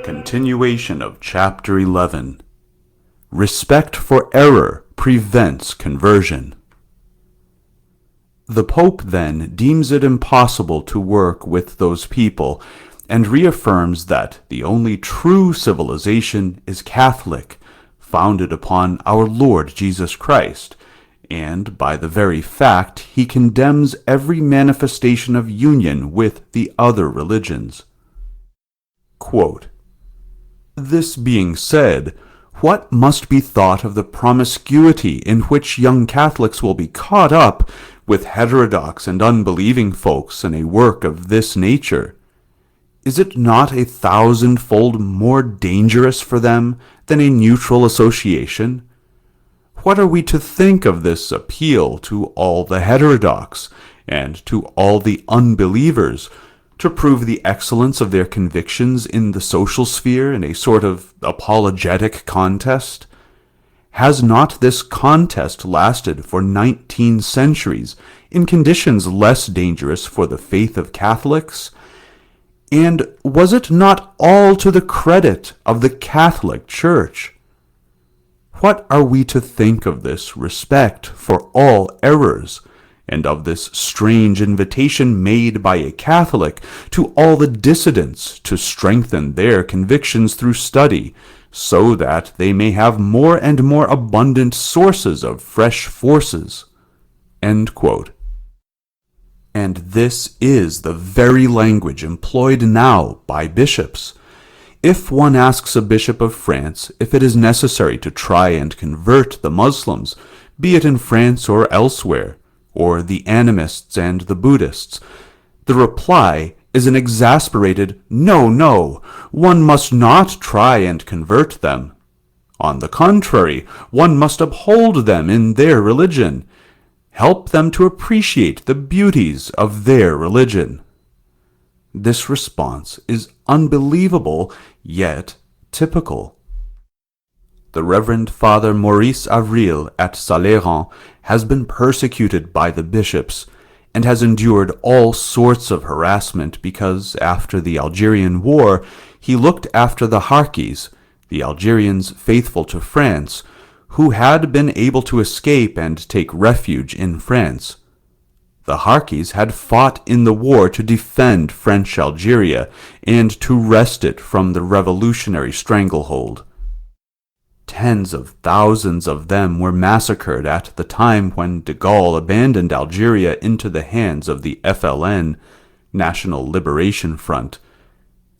Continuation of Chapter 11. Respect for error prevents conversion. The Pope then deems it impossible to work with those people, and reaffirms that the only true civilization is Catholic, founded upon our Lord Jesus Christ, and by the very fact he condemns every manifestation of union with the other religions. Quote, "This being said, what must be thought of the promiscuity in which young Catholics will be caught up with heterodox and unbelieving folks in a work of this nature? Is it not 1,000-fold more dangerous for them than a neutral association? What are we to think of this appeal to all the heterodox and to all the unbelievers to prove the excellence of their convictions in the social sphere in a sort of apologetic contest? Has not this contest lasted for 19 centuries in conditions less dangerous for the faith of Catholics? And was it not all to the credit of the Catholic Church? What are we to think of this respect for all errors, and of this strange invitation made by a Catholic to all the dissidents to strengthen their convictions through study, so that they may have more and more abundant sources of fresh forces?" End quote. And this is the very language employed now by bishops. If one asks a bishop of France if it is necessary to try and convert the Muslims, be it in France or elsewhere, or the animists and the Buddhists, the reply is an exasperated, "No, no, one must not try and convert them. On the contrary, one must uphold them in their religion, help them to appreciate the beauties of their religion." This response is unbelievable, yet typical. The Reverend Father Maurice Avril at Saléran has been persecuted by the bishops, and has endured all sorts of harassment because, after the Algerian War, he looked after the Harkis, the Algerians faithful to France, who had been able to escape and take refuge in France. The Harkis had fought in the war to defend French Algeria and to wrest it from the revolutionary stranglehold. Tens of thousands of them were massacred at the time when de Gaulle abandoned Algeria into the hands of the FLN, National Liberation Front.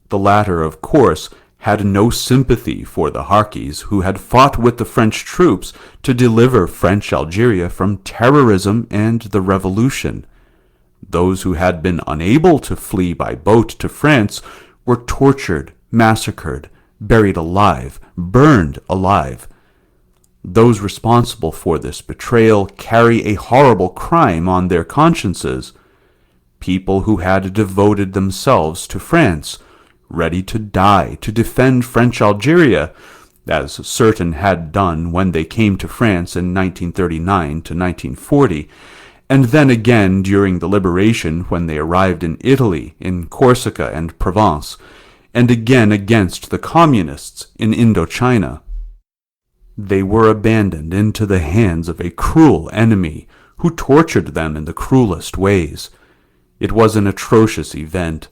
The latter, of course, had no sympathy for the Harkis, who had fought with the French troops to deliver French Algeria from terrorism and the revolution. Those who had been unable to flee by boat to France were tortured, massacred, buried alive, burned alive. Those responsible for this betrayal carry a horrible crime on their consciences. People who had devoted themselves to France, ready to die to defend French Algeria, as certain had done when they came to France in 1939 to 1940, and then again during the liberation when they arrived in Italy, in Corsica and Provence, and again against the communists in Indochina. They were abandoned into the hands of a cruel enemy who tortured them in the cruelest ways. It was an atrocious event.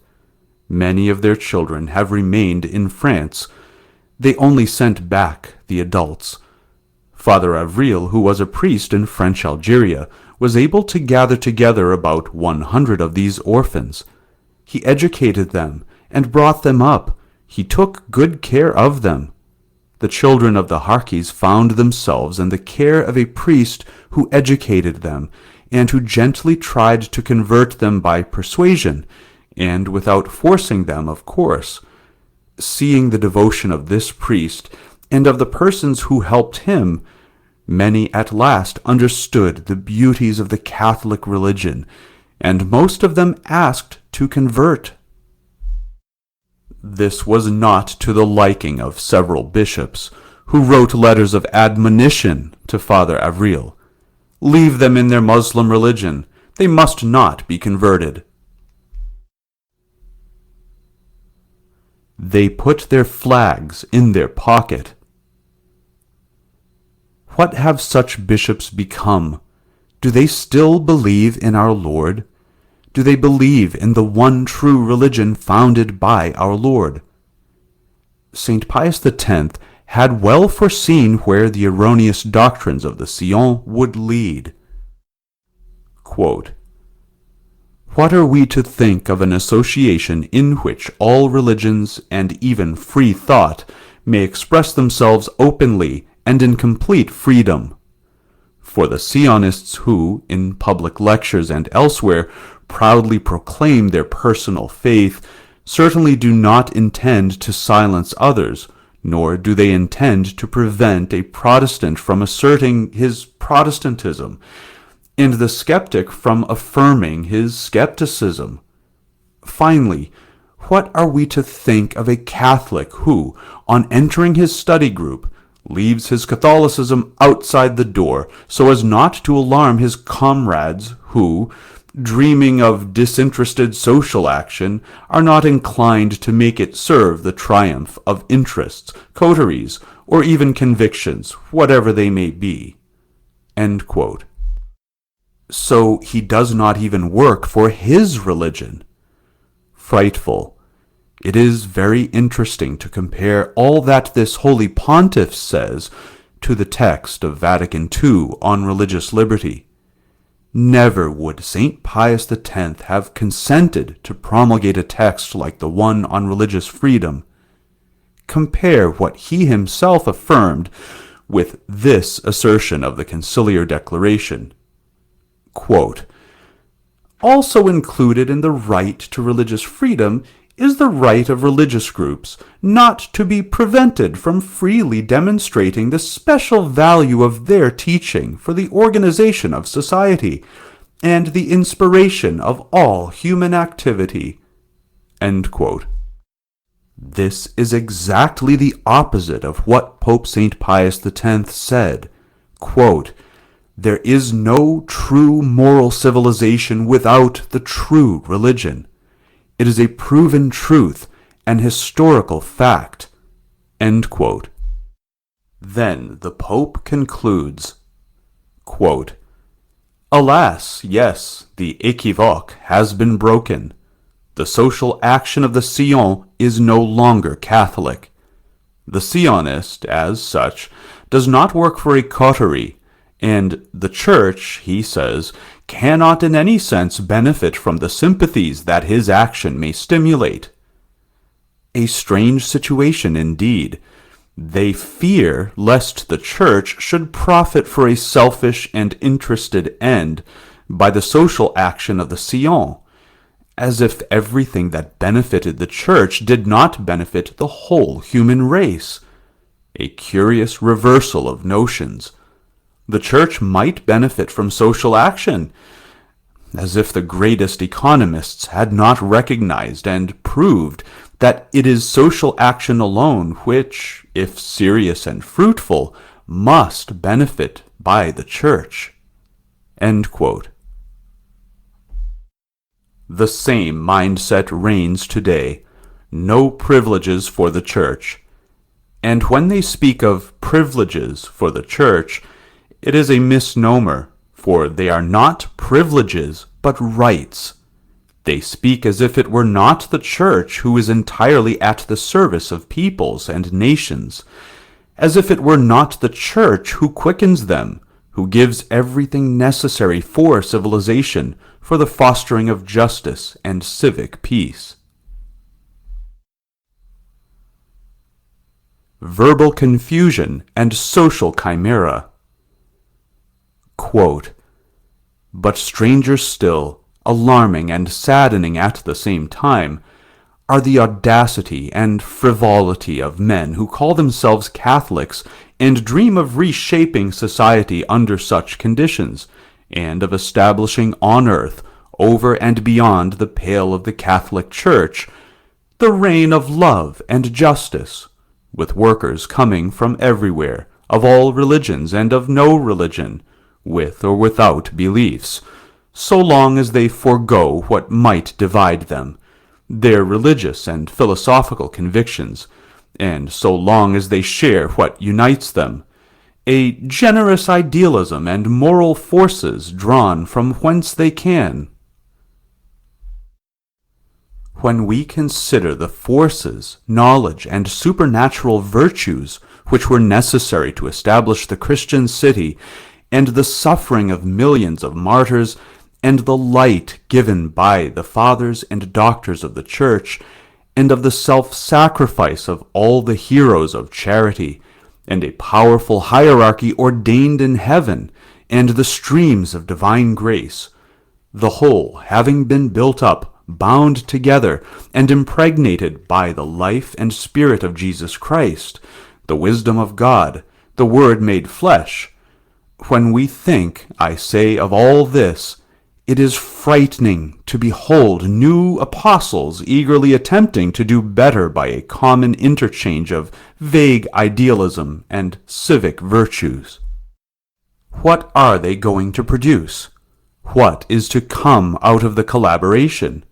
Many of their children have remained in France. They only sent back the adults. Father Avril, who was a priest in French Algeria, was able to gather together about 100 of these orphans. He educated them and brought them up. He took good care of them. The children of the Harkis found themselves in the care of a priest who educated them, and who gently tried to convert them by persuasion, and without forcing them, of course. Seeing the devotion of this priest, and of the persons who helped him, many at last understood the beauties of the Catholic religion, and most of them asked to convert. This was not to the liking of several bishops, who wrote letters of admonition to Father Avril. Leave them in their Muslim religion. They must not be converted. They put their flags in their pocket. What have such bishops become? Do they still believe in our Lord? Do they believe in the one true religion founded by our Lord? St. Pius X had well foreseen where the erroneous doctrines of the Sion would lead. Quote, "What are we to think of an association in which all religions and even free thought may express themselves openly and in complete freedom? For the Sionists who, in public lectures and elsewhere, proudly proclaim their personal faith, certainly do not intend to silence others, nor do they intend to prevent a Protestant from asserting his Protestantism, and the skeptic from affirming his skepticism. Finally, what are we to think of a Catholic who, on entering his study group, leaves his Catholicism outside the door so as not to alarm his comrades who, dreaming of disinterested social action, are not inclined to make it serve the triumph of interests, coteries, or even convictions, whatever they may be?" End quote. So he does not even work for his religion. Frightful. It is very interesting to compare all that this Holy Pontiff says to the text of Vatican II on religious liberty. Never would St. Pius X have consented to promulgate a text like the one on religious freedom. Compare what he himself affirmed with this assertion of the Conciliar Declaration. Quote, "Also included in the right to religious freedom is the right of religious groups not to be prevented from freely demonstrating the special value of their teaching for the organization of society and the inspiration of all human activity." End quote. This is exactly the opposite of what Pope St. Pius X said. Quote, "There is no true moral civilization without the true religion. It is a proven truth, an historical fact." End quote. Then the Pope concludes, quote, "Alas, yes, the équivoque has been broken. The social action of the Sion is no longer Catholic. The Sionist, as such, does not work for a coterie, and the Church, he says, cannot in any sense benefit from the sympathies that his action may stimulate." A strange situation indeed. They fear lest the Church should profit for a selfish and interested end by the social action of the Sion, as if everything that benefited the Church did not benefit the whole human race. A curious reversal of notions. The Church might benefit from social action, as if the greatest economists had not recognized and proved that it is social action alone which, if serious and fruitful, must benefit by the Church. End quote. The same mindset reigns today. No privileges for the Church. And when they speak of privileges for the Church, it is a misnomer, for they are not privileges, but rights. They speak as if it were not the Church who is entirely at the service of peoples and nations, as if it were not the Church who quickens them, who gives everything necessary for civilization, for the fostering of justice and civic peace. Verbal confusion and social chimera. Quote, "But stranger still, alarming and saddening at the same time, are the audacity and frivolity of men who call themselves Catholics and dream of reshaping society under such conditions, and of establishing on earth, over and beyond the pale of the Catholic Church, the reign of love and justice, with workers coming from everywhere, of all religions and of no religion, with or without beliefs, so long as they forego what might divide them, their religious and philosophical convictions, and so long as they share what unites them, a generous idealism and moral forces drawn from whence they can. When we consider the forces, knowledge, and supernatural virtues which were necessary to establish the Christian city, and the suffering of millions of martyrs, and the light given by the fathers and doctors of the Church, and of the self-sacrifice of all the heroes of charity, and a powerful hierarchy ordained in heaven, and the streams of divine grace, the whole having been built up, bound together, and impregnated by the life and spirit of Jesus Christ, the wisdom of God, the Word made flesh. When we think, I say, of all this, it is frightening to behold new apostles eagerly attempting to do better by a common interchange of vague idealism and civic virtues. What are they going to produce? What is to come out of the collaboration?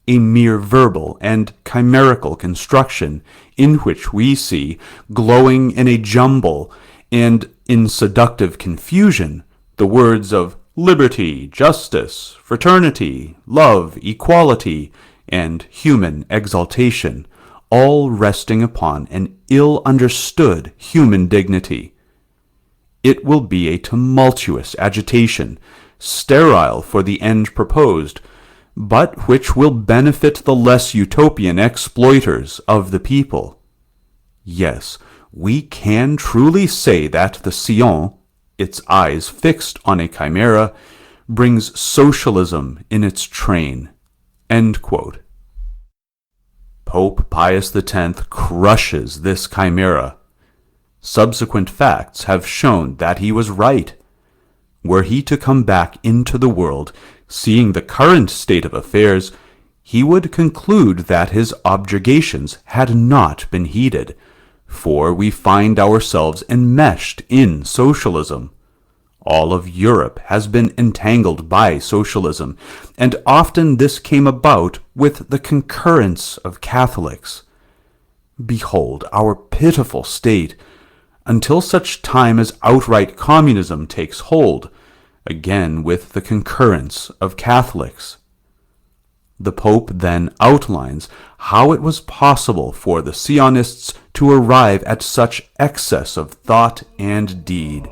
A mere verbal and chimerical construction, in which we see, glowing in a jumble and in seductive confusion, the words of liberty, justice, fraternity, love, equality, and human exaltation, all resting upon an ill-understood human dignity. It will be a tumultuous agitation, sterile for the end proposed, but which will benefit the less utopian exploiters of the people. Yes, we can truly say that the Sion, its eyes fixed on a chimera, brings socialism in its train." End quote. Pope Pius X crushes this chimera. Subsequent facts have shown that he was right. Were he to come back into the world, seeing the current state of affairs, he would conclude that his objurgations had not been heeded, for we find ourselves enmeshed in socialism. All of Europe has been entangled by socialism, and often this came about with the concurrence of Catholics. Behold our pitiful state, until such time as outright communism takes hold, again with the concurrence of Catholics. The Pope then outlines how it was possible for the Sionists to arrive at such excess of thought and deed.